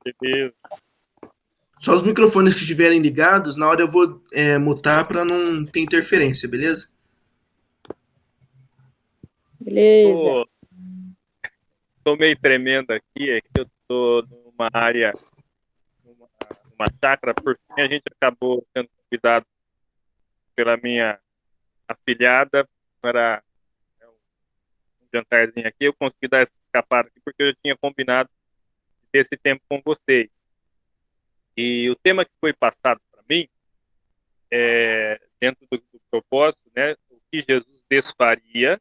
Beleza. Só os microfones que estiverem ligados, na hora eu vou mutar para não ter interferência, beleza? Beleza. Tô meio tremendo aqui, é que eu tô numa área, numa chácara, porque a gente acabou sendo convidado pela minha afilhada para um jantarzinho aqui. Eu consegui dar essa escapada aqui porque eu tinha combinado de ter esse tempo com vocês. E o tema que foi passado para mim é dentro do propósito, né? O que Jesus desfaria,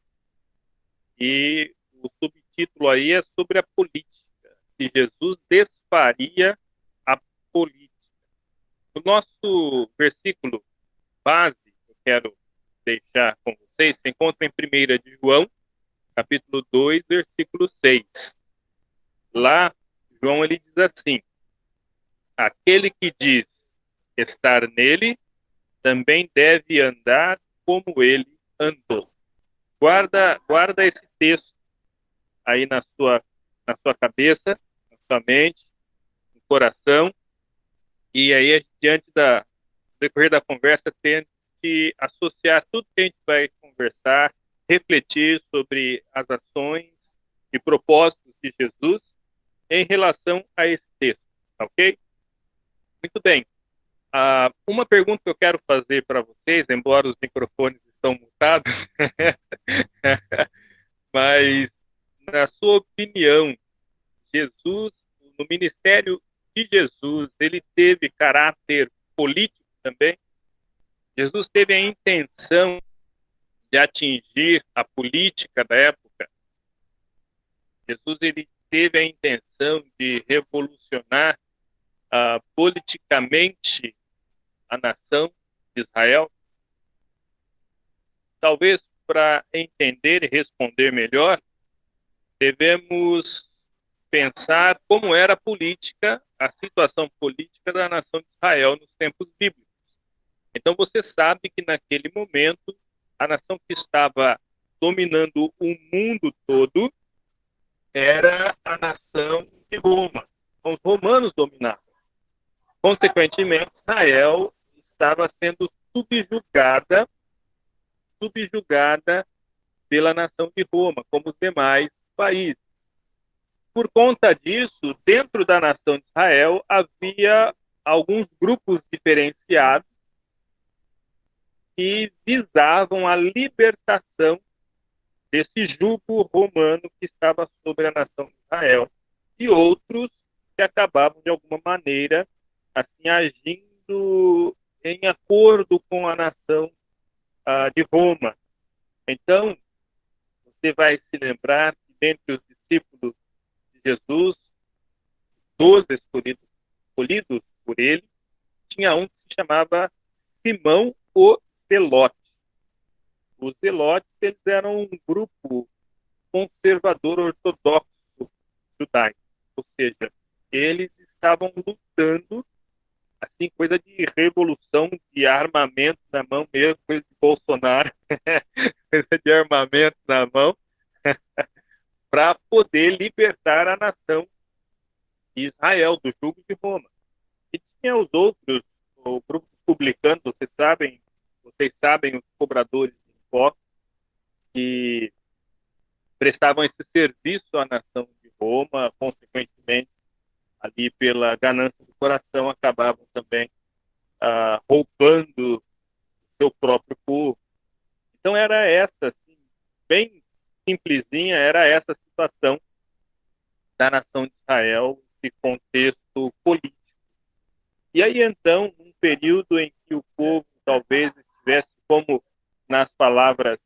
e o subtítulo aí é sobre a política. Se Jesus desfaria a política. O nosso versículo base, que eu quero deixar com vocês, se encontra em 1 de João, capítulo 2, versículo 6. Lá, João ele diz assim: aquele que diz estar nele, também deve andar como ele andou. Guarda esse texto aí na sua cabeça, na sua mente, no coração, e aí, diante do decorrer da conversa, tente associar tudo que a gente vai conversar, refletir sobre as ações e propósitos de Jesus em relação a esse texto, ok? Muito bem. Uma pergunta que eu quero fazer para vocês, embora os microfones estão mutados, mas, na sua opinião, Jesus, no ministério de Jesus, ele teve caráter político também? Jesus teve a intenção de atingir a política da época? Jesus ele teve a intenção de revolucionar politicamente a nação de Israel? Talvez para entender e responder melhor, devemos pensar como era a política, a situação política da nação de Israel nos tempos bíblicos. Então você sabe que naquele momento a nação que estava dominando o mundo todo era a nação de Roma. Os romanos dominavam. Consequentemente, Israel estava sendo subjugada pela nação de Roma, como os demais países. Por conta disso, dentro da nação de Israel, havia alguns grupos diferenciados que visavam a libertação desse jugo romano que estava sobre a nação de Israel, e outros que acabavam, de alguma maneira, assim, agindo em acordo com a nação de Roma. Então, você vai se lembrar que dentre os discípulos de Jesus, 12 escolhidos por ele, tinha um que se chamava Simão o Zelote. Os zelotes, eles eram um grupo conservador ortodoxo judaico, ou seja, eles estavam lutando, assim, coisa de revolução, de armamento na mão mesmo, coisa de Bolsonaro, coisa de armamento na mão, para poder libertar a nação de Israel do jugo de Roma. E tinha os outros, o grupo publicano, vocês sabem, os cobradores de impostos, que prestavam esse serviço à nação de Roma, consequentemente, ali pela ganância do coração, acabavam também roubando o seu próprio povo. Então era essa, assim, bem simplesinha, era essa situação da nação de Israel, esse contexto político. E aí, então, um período em que o povo talvez estivesse, como nas palavras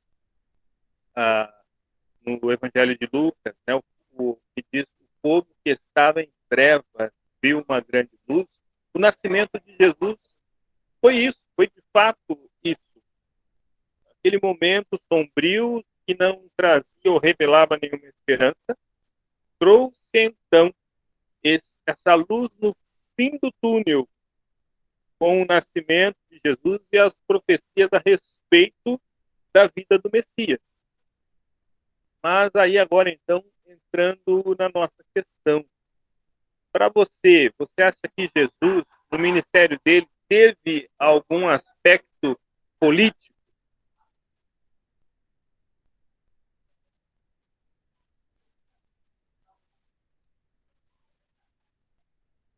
no Evangelho de Lucas, né, o que diz: o povo que estava em trevas viu uma grande luz. O nascimento de Jesus foi isso, foi de fato isso. Aquele momento sombrio que não trazia ou revelava nenhuma esperança, trouxe então essa luz no fim do túnel, com o nascimento de Jesus e as profecias a respeito da vida do Messias. Mas aí agora então entrando na nossa questão. Para você, você acha que Jesus, no ministério dele, teve algum aspecto político?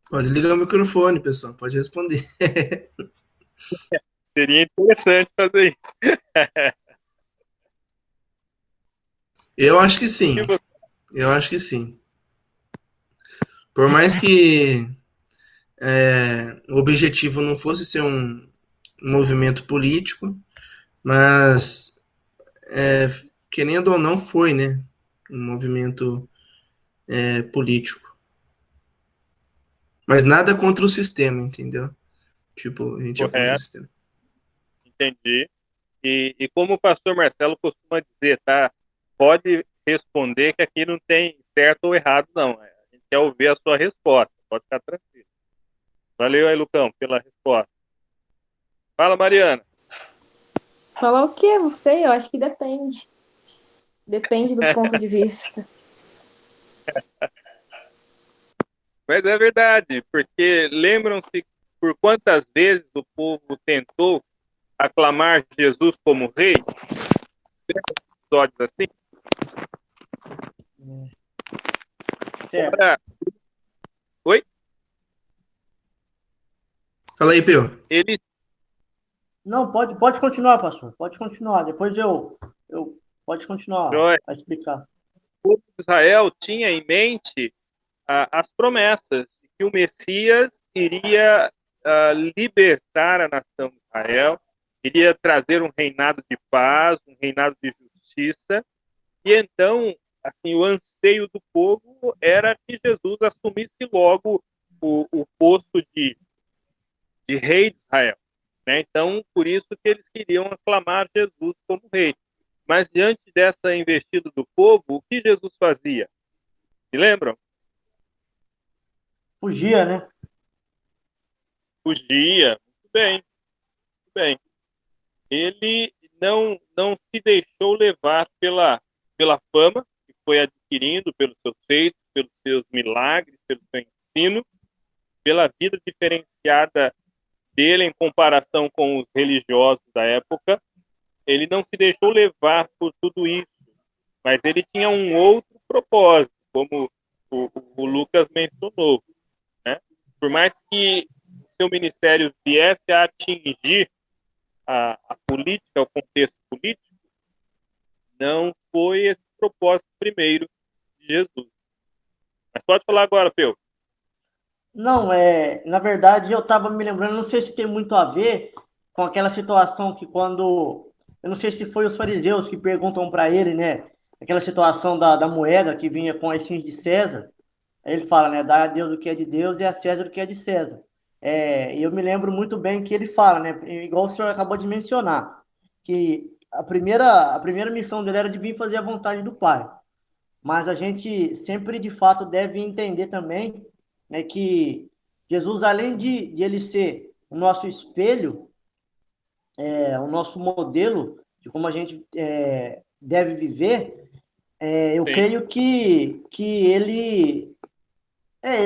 Pode ligar o microfone, pessoal. Pode responder. Seria interessante fazer isso. Eu acho que E sim. você? Eu acho que sim. Por mais que o objetivo não fosse ser um movimento político, mas querendo ou não foi, né? Um movimento político. Mas nada contra o sistema, entendeu? Tipo, a gente é contra o Correto, sistema. entendi. E como o pastor Marcelo costuma dizer, tá? Pode responder que aqui não tem certo ou errado, não. A gente quer ouvir a sua resposta. Pode ficar tranquilo. Valeu aí, Lucão, pela resposta. Fala, Mariana. Falar o quê? Não sei, eu acho que depende. Depende do ponto de vista. Mas é verdade, porque lembram-se por quantas vezes o povo tentou aclamar Jesus como rei? Episódios assim. Certo. Ora, oi? Fala aí, Peu. Eles, Não, pode continuar, pastor. Pode continuar. Depois eu pode continuar Joia, a explicar. o povo de Israel tinha em mente as promessas de que o Messias iria libertar a nação de Israel, iria trazer um reinado de paz, um reinado de justiça, e então, assim, o anseio do povo era que Jesus assumisse logo o posto de rei de Israel. Né? Então, por isso que eles queriam aclamar Jesus como rei. Mas diante dessa investida do povo, o que Jesus fazia? Se lembram? Fugia, né? Fugia. Muito bem, muito bem. Ele não se deixou levar pela fama que foi adquirindo, pelos seus feitos, pelos seus milagres, pelo seu ensino, pela vida diferenciada dele em comparação com os religiosos da época. Ele não se deixou levar por tudo isso, mas ele tinha um outro propósito, como o Lucas mencionou. Né? Por mais que o seu ministério viesse a atingir a política, o contexto político, não foi esse o propósito primeiro de Jesus. Mas pode falar agora, Peu. Não, na verdade eu estava me lembrando, não sei se tem muito a ver com aquela situação que quando, eu não sei se foi os fariseus que perguntam para ele, né? Aquela situação da moeda que vinha com as fins de César. Aí ele fala, né? Dá a Deus o que é de Deus e a César o que é de César. E eu me lembro muito bem que ele fala, né? Igual o senhor acabou de mencionar, que a primeira missão dele era de vir fazer a vontade do Pai. Mas a gente sempre, de fato, deve entender também, né, que Jesus, além de ele ser o nosso espelho, o nosso modelo de como a gente deve viver, eu Sim, creio que ele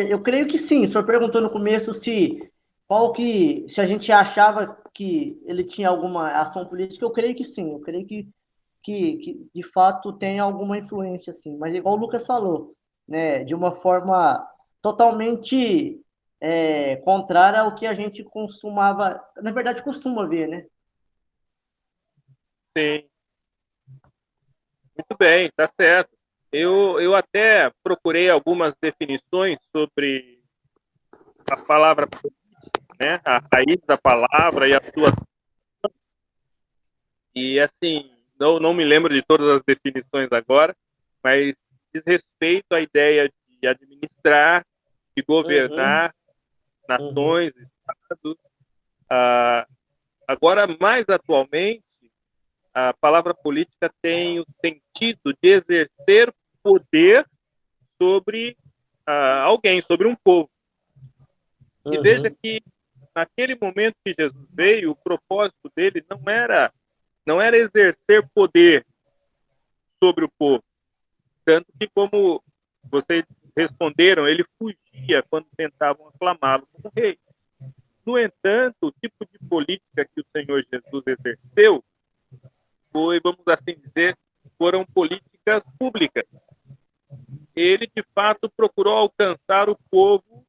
eu creio que sim. O senhor perguntou no começo se a gente achava que ele tinha alguma ação política. Eu creio que sim. Eu creio que de fato tem alguma influência, sim. Mas igual o Lucas falou, né, de uma forma totalmente contrária ao que a gente costumava, na verdade, costuma ver, né? sim. Muito bem, tá certo. Eu até procurei algumas definições sobre a palavra política, né? A raiz da palavra e a sua. E assim, não me lembro de todas as definições agora, mas diz respeito à ideia de administrar, de Uhum, governar uhum. nações, estados. Ah, agora, mais atualmente, a palavra política tem o sentido de exercer poder sobre alguém, sobre um povo. E veja Uhum. que naquele momento que Jesus veio, o propósito dele não era exercer poder sobre o povo. Tanto que, como vocês responderam, ele fugia quando tentavam aclamá-lo como rei. No entanto, o tipo de política que o Senhor Jesus exerceu foi, vamos assim dizer, foram políticas públicas. Ele, de fato, procurou alcançar o povo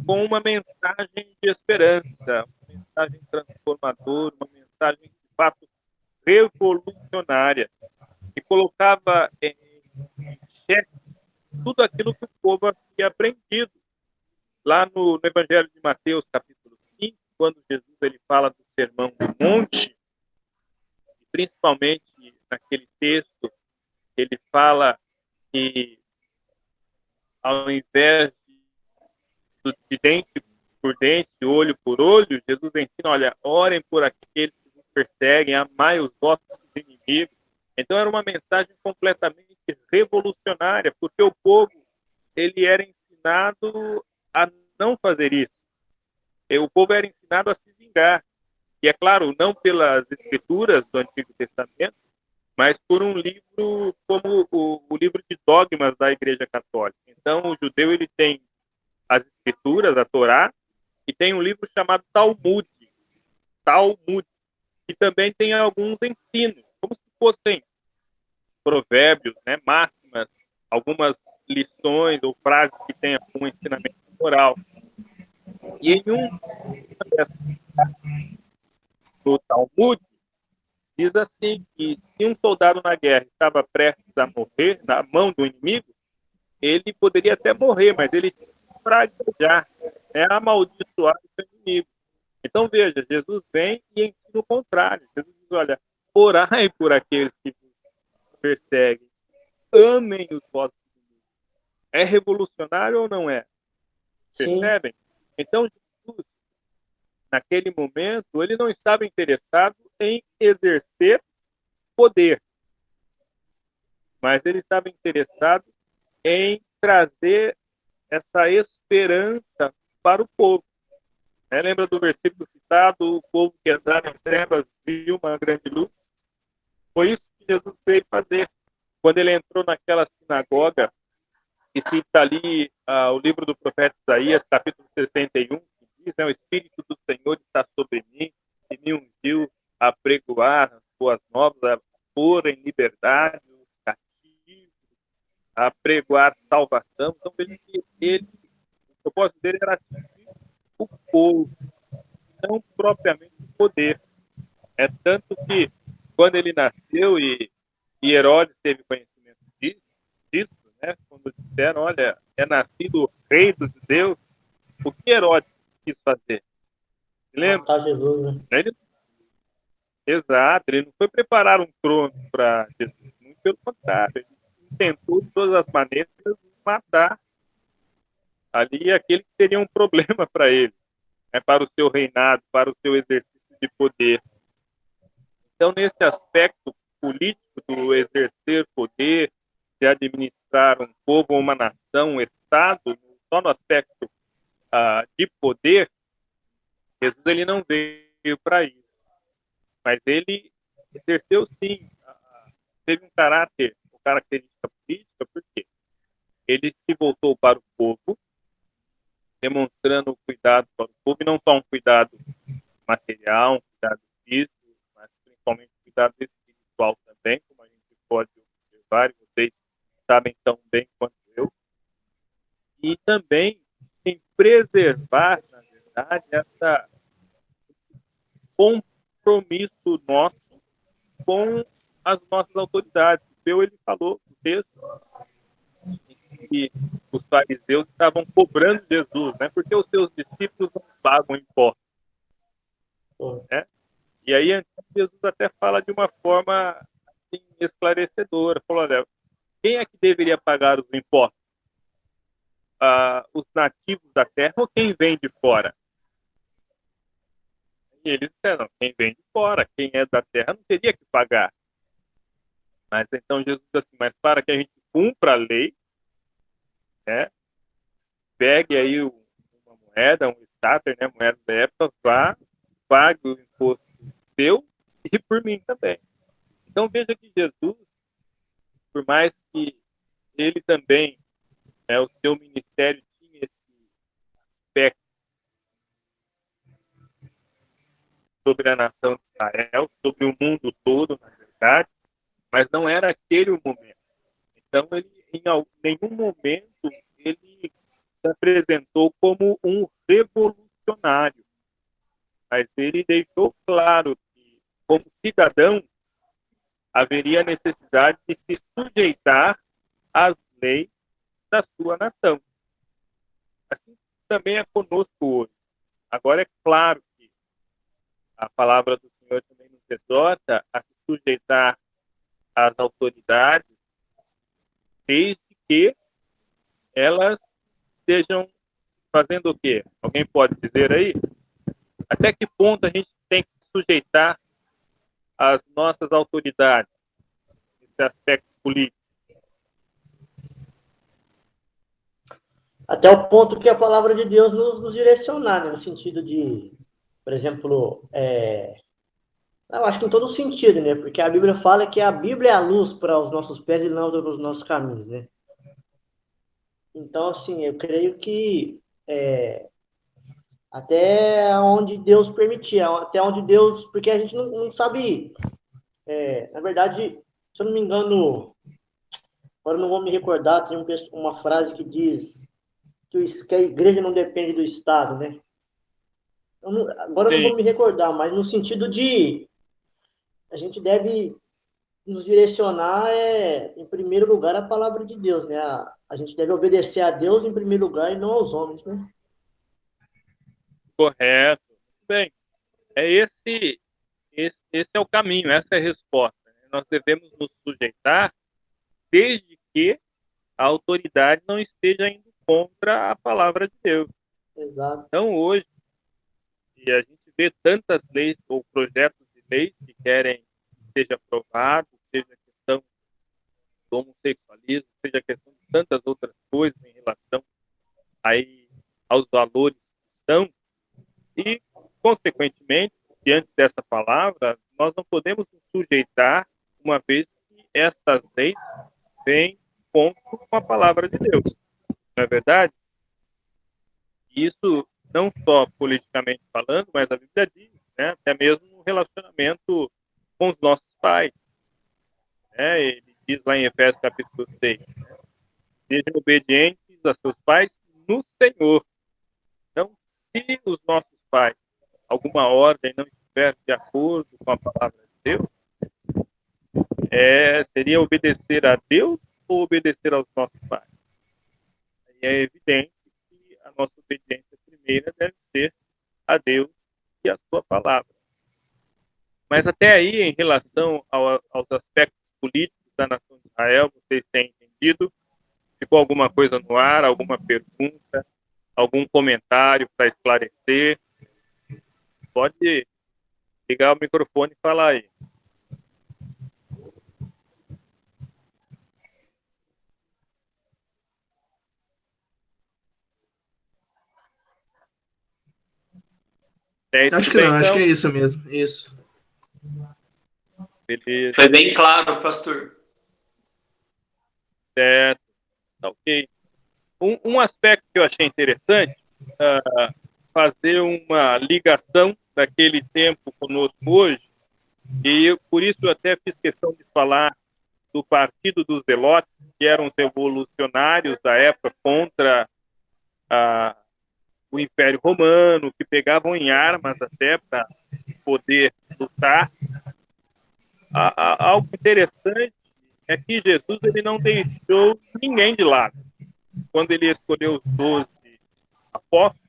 com uma mensagem de esperança, uma mensagem transformadora, uma mensagem, de fato, revolucionária, que colocava em xeque tudo aquilo que o povo havia aprendido. Lá no Evangelho de Mateus, capítulo 5, quando Jesus ele fala do Sermão do Monte, e principalmente naquele texto, ele fala que ao invés de dente por dente, olho por olho, Jesus ensina, olha, orem por aqueles que vos perseguem, amai os vossos inimigos. Então era uma mensagem completamente revolucionária, porque o povo ele era ensinado a não fazer isso. O povo era ensinado a se vingar. E é claro, não pelas escrituras do Antigo Testamento, mas por um livro como o livro de dogmas da Igreja Católica. Então, o judeu ele tem as escrituras, a Torá, e tem um livro chamado Talmud, que também tem alguns ensinos, como se fossem provérbios, né, máximas, algumas lições ou frases que tenham um ensinamento moral. E em no Talmud, diz assim, que se um soldado na guerra estava prestes a morrer na mão do inimigo, ele poderia até morrer, mas ele tinha que fraquejar, né, amaldiçoar o seu inimigo. Então, veja, Jesus vem e ensina o contrário. Jesus diz, olha, orai por aqueles que vos perseguem, amem os vossos inimigos. É revolucionário ou não é? Percebem? Então, Jesus, naquele momento, ele não estava interessado em exercer poder, mas ele estava interessado em trazer essa esperança para o povo. Lembra do versículo citado, o povo que andava em trevas viu uma grande luz? Foi isso que Jesus veio fazer. Quando ele entrou naquela sinagoga, e cita ali o livro do profeta Isaías, capítulo 61, que diz, o Espírito do Senhor está sobre mim, e me ungiu a pregoar as boas novas, a pôr em liberdade os cativos, a pregoar salvação. Então, veja que o propósito dele era atingir o povo, não propriamente o poder. É tanto que, quando ele nasceu e Herodes teve conhecimento disso, né, quando disseram, olha, é nascido o rei dos judeus, o que Herodes quis fazer? Lembra? Matar Jesus, né? Exato, ele não foi preparar um trono para Jesus, muito pelo contrário, ele tentou de todas as maneiras matar ali aquele que seria um problema para ele, né, para o seu reinado, para o seu exercício de poder. Então, nesse aspecto político do exercer poder, de administrar um povo, uma nação, um Estado, só no aspecto de poder, Jesus ele não veio para isso. Mas ele exerceu, sim, teve uma característica política, porque ele se voltou para o povo, demonstrando o cuidado para o povo, e não só um cuidado material, um cuidado físico, mas principalmente um cuidado espiritual também, como a gente pode observar, e vocês sabem tão bem quanto eu. E também em preservar, na verdade, esse compromisso nosso com as nossas autoridades. O Peu, ele falou no texto que os fariseus estavam cobrando Jesus, né? Porque os seus discípulos não pagam impostos. Né? E aí então, Jesus até fala de uma forma assim, esclarecedora. Falou, olha, quem é que deveria pagar os impostos? Os nativos da terra ou quem vem de fora? E eles disseram, quem vem de fora, quem é da terra não teria que pagar. Mas então Jesus disse assim, mas para que a gente cumpra a lei, né, pegue aí uma moeda, um estáter, né, moeda da época, vá, pague o imposto seu e por mim também. Então veja que Jesus, por mais que ele também O seu ministério tinha esse aspecto sobre a nação de Israel, sobre o mundo todo, na verdade, mas não era aquele o momento. Então, ele, em nenhum momento, ele se apresentou como um revolucionário, mas ele deixou claro que, como cidadão, haveria necessidade de se sujeitar às leis da sua nação. Assim também é conosco hoje. Agora, é claro que a palavra do Senhor também nos exorta a se sujeitar às autoridades, desde que elas estejam fazendo o quê? Alguém pode dizer aí? Até que ponto a gente tem que se sujeitar às nossas autoridades, nesse aspecto político? Até o ponto que a palavra de Deus nos direcionar, né? No sentido de, por exemplo, eu acho que em todo sentido, né? Porque a Bíblia fala que a Bíblia é a luz para os nossos pés e lâmpada para os nossos caminhos, né? Então, assim, eu creio que até onde Deus permitia, até onde Deus... Porque a gente não sabe... na verdade, se eu não me engano, agora eu não vou me recordar, tem uma frase que diz que a igreja não depende do Estado, né? Agora eu não Sim, vou me recordar, mas no sentido de a gente deve nos direcionar em primeiro lugar, a palavra de Deus, né? A gente deve obedecer a Deus em primeiro lugar e não aos homens, né? correto. Bem, esse é o caminho, essa é a resposta, né? Nós devemos nos sujeitar desde que a autoridade não esteja indo contra a palavra de Deus. Exato. Então, hoje, e a gente vê tantas leis ou projetos de leis que querem que seja aprovado, seja a questão do homossexualismo, seja a questão de tantas outras coisas em relação aí aos valores cristãos, e, consequentemente, diante dessa palavra, nós não podemos nos sujeitar, uma vez que essas leis vêm contra com a palavra de Deus. Não é verdade? Isso não só politicamente falando, mas a Bíblia diz, né? Até mesmo no relacionamento com os nossos pais. Né? Ele diz lá em Efésios capítulo 6, né? Sejam obedientes a seus pais no Senhor. Então, se os nossos pais, alguma ordem não estiver de acordo com a palavra de Deus, seria obedecer a Deus ou obedecer aos nossos pais? E é evidente que a nossa obediência primeira deve ser a Deus e a sua palavra. Mas até aí, em relação aos aspectos políticos da nação de Israel, vocês têm entendido? Ficou alguma coisa no ar, alguma pergunta, algum comentário para esclarecer? Pode ligar o microfone e falar aí. Acho Tudo que bem, não, acho que então? é isso mesmo. Isso. Beleza, Foi bem claro, pastor. certo, tá ok. Um aspecto que eu achei interessante, fazer uma ligação daquele tempo conosco hoje, e por isso eu até fiz questão de falar do Partido dos Zelotes, que eram os revolucionários da época contra o Império Romano, que pegavam em armas até para poder lutar. Algo interessante é que Jesus ele não deixou ninguém de lado. Quando ele escolheu os 12 apóstolos,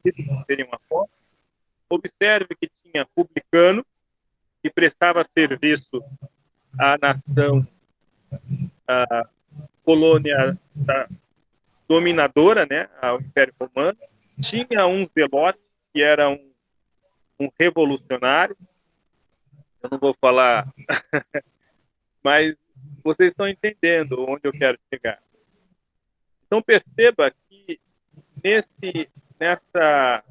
que seriam apóstolos, observe que tinha publicano, que prestava serviço à nação, à colônia dominadora, né, ao Império Romano. Tinha um zelote, que era um revolucionário. Eu não vou falar, mas vocês estão entendendo onde eu quero chegar. Então perceba que nessa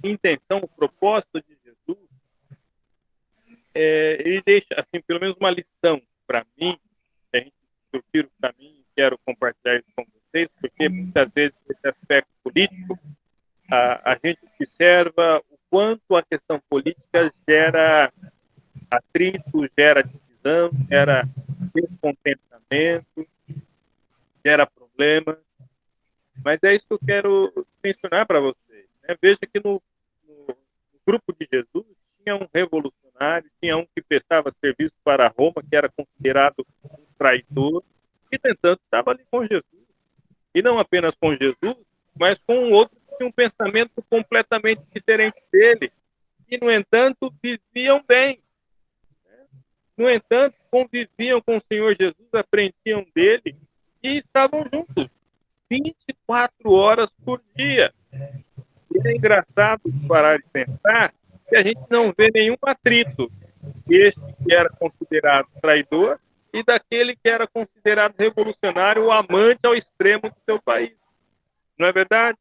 intenção, o propósito de Jesus, ele deixa, assim, pelo menos uma lição para mim, que eu tiro para mim e quero compartilhar porque muitas vezes esse aspecto político, a gente observa o quanto a questão política gera atrito, gera divisão, gera descontentamento, gera problemas. Mas é isso que eu quero mencionar para vocês, né? Veja que no grupo de Jesus tinha um revolucionário, tinha um que prestava serviço para Roma, que era considerado um traidor, e, no entanto, estava ali com Jesus. E não apenas com Jesus, mas com um outro que tinha um pensamento completamente diferente dele. E, no entanto, viviam bem. No entanto, conviviam com o Senhor Jesus, aprendiam dele e estavam juntos 24 horas por dia. E é engraçado parar de pensar que a gente não vê nenhum atrito deste que era considerado traidor e daquele que era considerado revolucionário, o amante ao extremo do seu país. Não é verdade?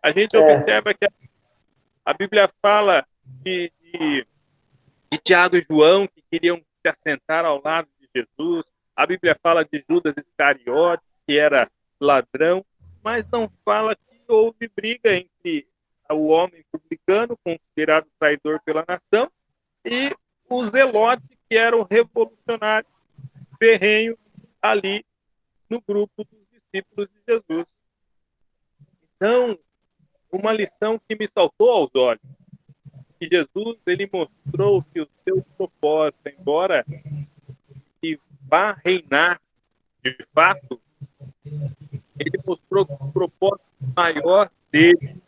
A gente observa que a Bíblia fala de Tiago e João, que queriam se assentar ao lado de Jesus. A Bíblia fala de Judas Iscariotes, que era ladrão, mas não fala que houve briga entre o homem publicano, considerado traidor pela nação, e o Zelote, que era o revolucionário ferrenho ali no grupo dos discípulos de Jesus. Então, uma lição que me saltou aos olhos, que Jesus ele mostrou que o seu propósito, embora que vá reinar de fato, ele mostrou que o propósito maior dele,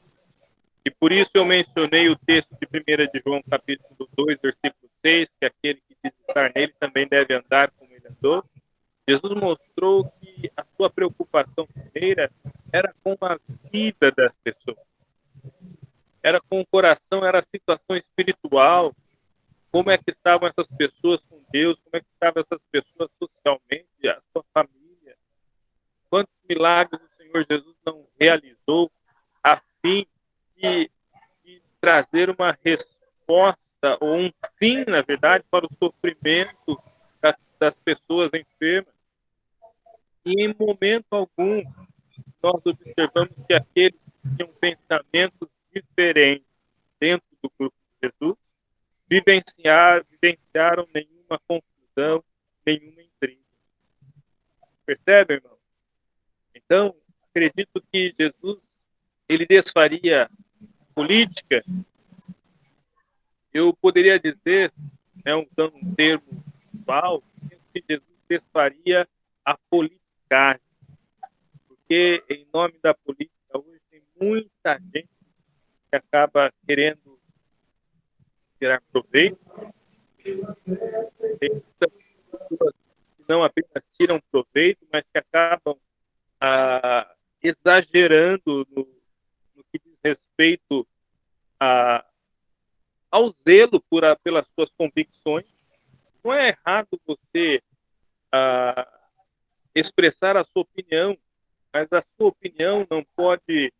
e por isso eu mencionei o texto de 1 de João, capítulo 2, versículo 6, que aquele que diz estar nele também deve andar como ele andou. Jesus mostrou que a sua preocupação primeira era com a vida das pessoas. Era com o coração, era a situação espiritual. Como é que estavam essas pessoas com Deus? Como é que estavam essas pessoas socialmente? A sua família? Quantos milagres o Senhor Jesus não realizou a fim de trazer uma resposta, ou um fim, na verdade, para o sofrimento das pessoas enfermas? E em momento algum, nós observamos que aqueles que tinham pensamentos diferentes dentro do grupo de Jesus vivenciaram nenhuma confusão, nenhuma intriga. Percebe, irmão? Então, acredito que Jesus ele desfaria política. Eu poderia dizer, né, usando um termo atual, que Jesus desfaria a politicagem. Porque, em nome da política, hoje tem muita gente que acaba querendo tirar proveito. Tem muitas pessoas que não apenas tiram proveito, mas que acabam exagerando no que diz respeito ao zelo pelas suas convicções. Não é errado você expressar a sua opinião, mas a sua opinião não pode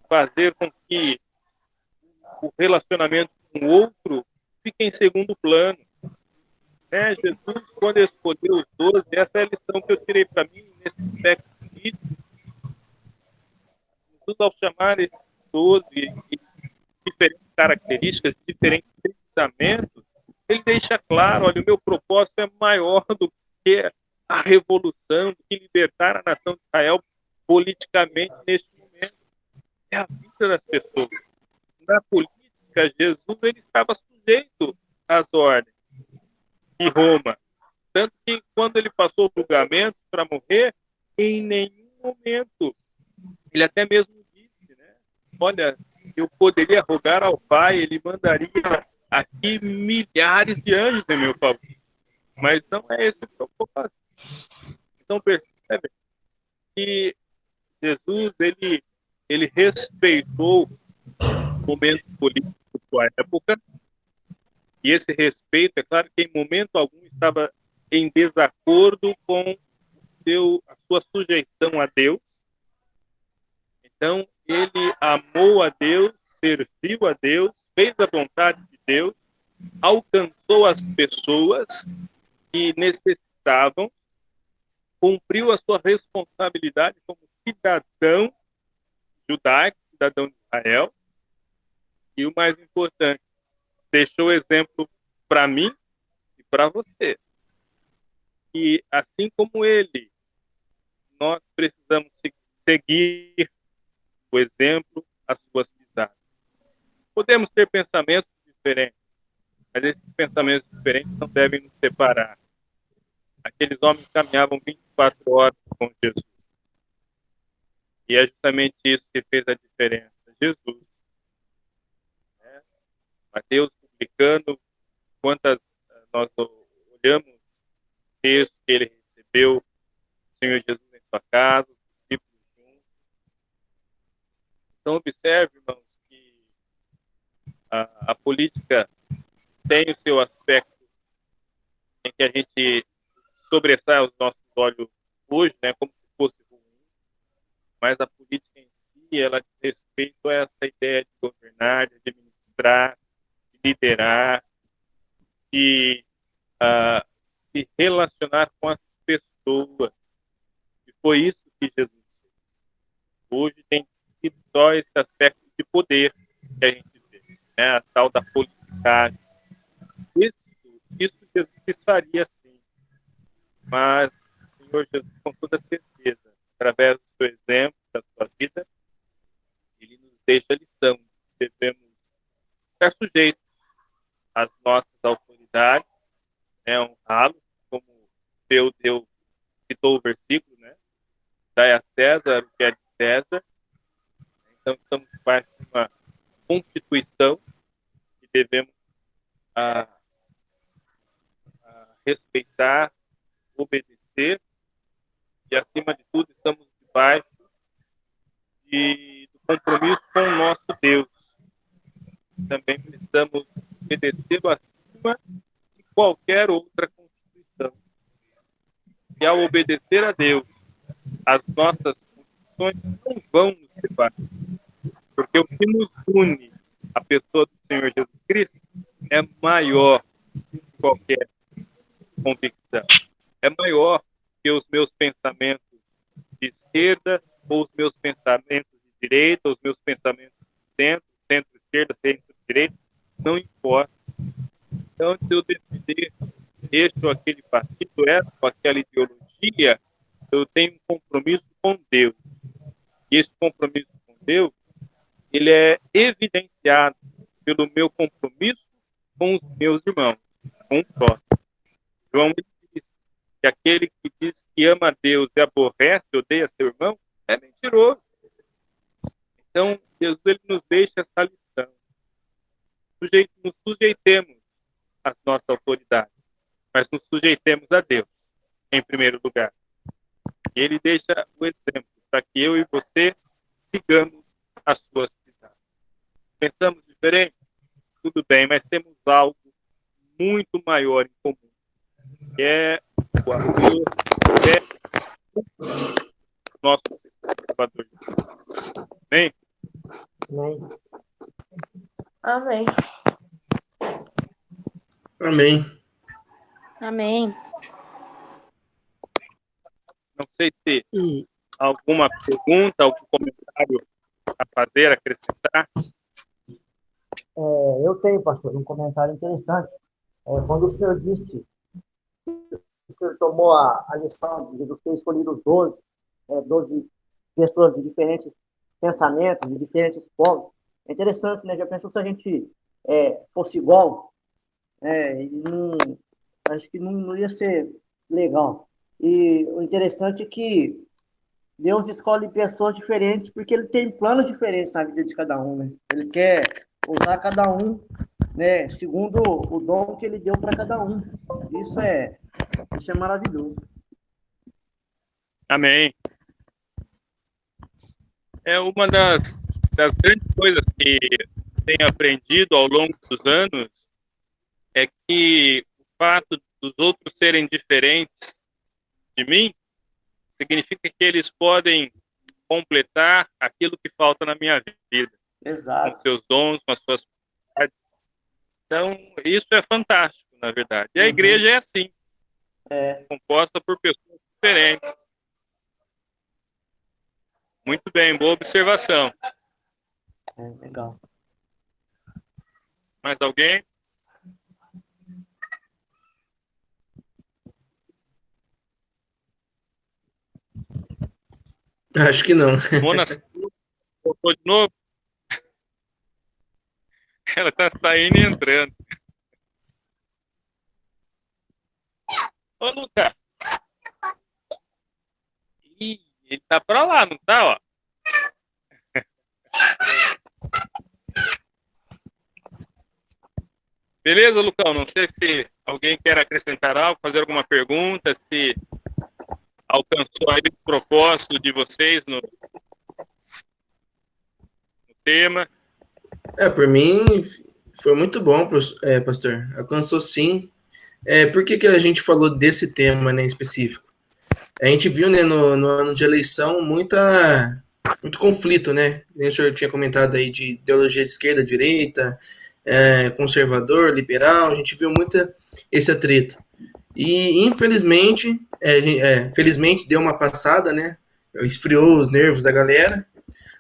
fazer com que o relacionamento com o outro fique em segundo plano. Né? Jesus, quando escolheu os 12, essa é a lição que eu tirei para mim nesse aspecto político. Jesus, ao chamar esses 12 diferentes características, diferentes pensamentos, ele deixa claro, olha, o meu propósito é maior do que a revolução, do que libertar a nação de Israel politicamente neste momento. É a vida das pessoas. Na política, Jesus ele estava sujeito às ordens de Roma. Tanto que quando ele passou o julgamento para morrer, em nenhum momento, ele até mesmo disse, né? Olha, eu poderia rogar ao Pai, ele mandaria aqui milhares de anjos em meu favor. Mas não é esse o propósito. Então percebe que Jesus ele respeitou o momento político da sua época, e esse respeito, é claro que em momento algum estava em desacordo com a sua sujeição a Deus. Então, ele amou a Deus, serviu a Deus, fez a vontade de Deus, alcançou as pessoas que necessitavam, cumpriu a sua responsabilidade como cidadão judaico, cidadão de Israel, e o mais importante, deixou exemplo para mim e para você. E assim como ele, nós precisamos seguir o exemplo, as suas pisadas. Podemos ter pensamentos diferentes, mas esses pensamentos diferentes não devem nos separar. Aqueles homens caminhavam 24 horas com Jesus. E é justamente isso que fez a diferença. Jesus. Né? Mateus publicando, quantas nós olhamos o texto que ele recebeu, o Senhor Jesus em sua casa, os discípulos juntos. Então, observe, irmãos, que a política tem o seu aspecto em que a gente sobressai os nossos olhos hoje, né, como se fosse ruim, mas a política em si, ela diz respeito a essa ideia de governar, de administrar, de liderar, de se relacionar com as pessoas. E foi isso que Jesus fez. Hoje tem sido só esse aspecto de poder que a gente vê, né, a tal da politicagem. Isso Jesus faria sim, mas o Senhor Jesus, com toda certeza, através do seu exemplo, da sua vida, ele nos deixa a lição. Devemos estar sujeitos às nossas autoridades, né, honrá-los, como Deus citou o versículo, né? Dai a César o que é de César. Então, estamos parte de uma constituição que devemos respeitar, obedecer, e, acima de tudo, estamos debaixo do compromisso com o nosso Deus. Também precisamos obedecê-lo acima de qualquer outra constituição. E ao obedecer a Deus, as nossas constituições não vão nos separar. Porque o que nos une à pessoa do Senhor Jesus Cristo é maior que qualquer convicção. É maior que os meus pensamentos de esquerda, ou os meus pensamentos de direita, ou os meus pensamentos de centro, centro-esquerda, centro-direita, não importa. Então, se eu decidir este ou aquele partido, essa ou aquela ideologia, eu tenho um compromisso com Deus. E esse compromisso com Deus, ele é evidenciado pelo meu compromisso com os meus irmãos, com o próximo. João diz que aquele que diz que ama a Deus e aborrece, odeia seu irmão, é mentiroso. Então, Jesus ele nos deixa essa lição. Nos sujeitemos às nossas autoridades, mas nos sujeitemos a Deus, em primeiro lugar. E ele deixa o exemplo para que eu e você sigamos as suas pisadas. Pensamos diferente? Tudo bem, mas temos algo muito maior em comum, que é o amor, nosso Salvador. Amém? Amém. Amém. Amém. Amém. Não sei se alguma pergunta, algum comentário a fazer, acrescentar. Eu tenho, pastor, um comentário interessante. Quando o senhor disse, o senhor tomou a lição de Jesus ter escolhido os 12 pessoas de diferentes pensamentos, de diferentes povos. É interessante, né? Já pensou se a gente fosse igual? Acho que não ia ser legal. E o interessante é que Deus escolhe pessoas diferentes porque ele tem planos diferentes na vida de cada um, né? Ele quer usar cada um, né, segundo o dom que ele deu para cada um. Isso é maravilhoso. Amém. É uma das grandes coisas que tenho aprendido ao longo dos anos é que o fato dos outros serem diferentes de mim significa que eles podem completar aquilo que falta na minha vida. Exato. Com seus dons, com as suas qualidades. Então, isso é fantástico, na verdade. E a igreja é assim. Composta por pessoas diferentes. Muito bem, boa observação. Legal. Mais alguém? Acho que não. Mona voltou de novo? Ela tá saindo e entrando. Ô, Lucas. Ih, ele tá pra lá, não tá, ó? Beleza, Lucão? Não sei se alguém quer acrescentar algo, fazer alguma pergunta, se alcançou aí o propósito de vocês no tema. Por mim, foi muito bom, pastor. Alcançou sim. Por que a gente falou desse tema, né, em específico? A gente viu, né, no ano de eleição, muito conflito, né? O senhor tinha comentado aí de ideologia de esquerda, direita, conservador, liberal. A gente viu muito esse atrito. E, infelizmente, felizmente deu uma passada, né? Esfriou os nervos da galera.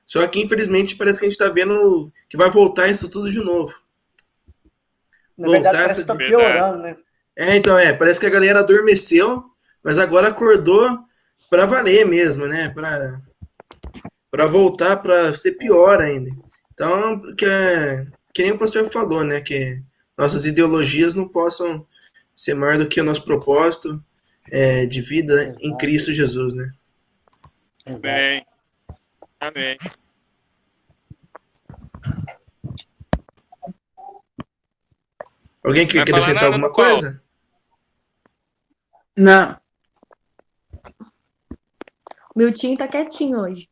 Só que, infelizmente, parece que a gente está vendo que vai voltar isso tudo de novo. Na verdade, parece que tá piorando, né? Então, parece que a galera adormeceu, mas agora acordou para valer mesmo, né? Para voltar para ser pior ainda. Então, que nem o pastor falou, né? Que nossas ideologias não possam ser maior do que o nosso propósito de vida em Cristo Jesus, né? Amém. Amém. Alguém quer acrescentar alguma coisa? Não. O Miltinho tá quietinho hoje.